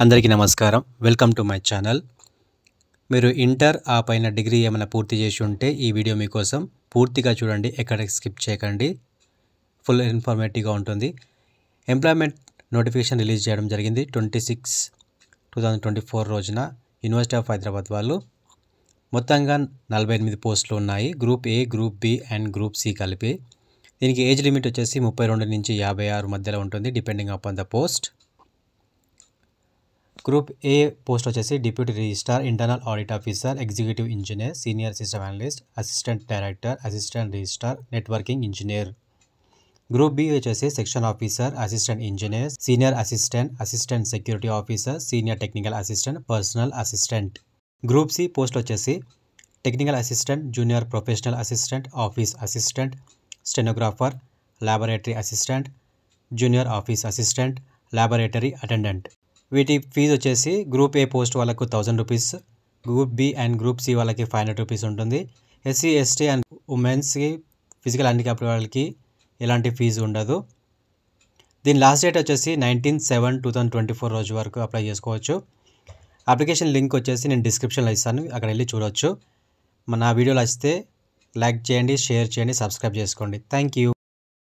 అందరికీ నమస్కారం. Welcome to my channel. మీరు ఇంటర్ ఆ పైన డిగ్రీ ఏమైనా పూర్తి చేసి ఉంటే ఈ వీడియో మీకోసం. పూర్తిగా చూడండి, ఎక్కడ స్కిప్ చేయకండి. ఫుల్ ఇన్ఫర్మేటివ్గా ఉంటుంది. ఎంప్లాయ్మెంట్ నోటిఫికేషన్ రిలీజ్ చేయడం జరిగింది 26/2024 రోజున యూనివర్సిటీ ఆఫ్ హైదరాబాద్ వాళ్ళు. మొత్తంగా 48 పోస్టులు ఉన్నాయి. Group A, group B and group C కలిపి. దీనికి ఏజ్ లిమిట్ వచ్చేసి 32 నుంచి 56 మధ్యలో ఉంటుంది, depending upon the post. Group A post వచ్చేసి deputy registrar, internal audit officer, executive engineer, senior system analyst, assistant director, assistant registrar, networking engineer. Group B వచ్చేసి section officer, assistant engineer, senior assistant, assistant security officer, senior technical assistant, personal assistant. Group C post వచ్చేసి technical assistant, junior professional assistant, office assistant, stenographer, laboratory assistant, junior office assistant, laboratory attendant. వీటి fee వచ్చేసి group A post వాళ్ళకు 1000 rupees, group B and group C వాళ్ళకి 500 rupees ఉంటుంది. SC, ST and ఉమెన్స్కి, physical handicap వాళ్ళకి ఎలాంటి fee ఉండదు. దీని లాస్ట్ డేట్ వచ్చేసి 19/7/2024 రోజు వరకు అప్లై చేసుకోవచ్చు. అప్లికేషన్ లింక్ వచ్చేసి నేను డిస్క్రిప్షన్లో ఇస్తాను, అక్కడ వెళ్ళి చూడవచ్చు. మన వీడియోలో వస్తే లైక్ చేయండి, షేర్ చేయండి, సబ్స్క్రైబ్ చేసుకోండి. Thank you.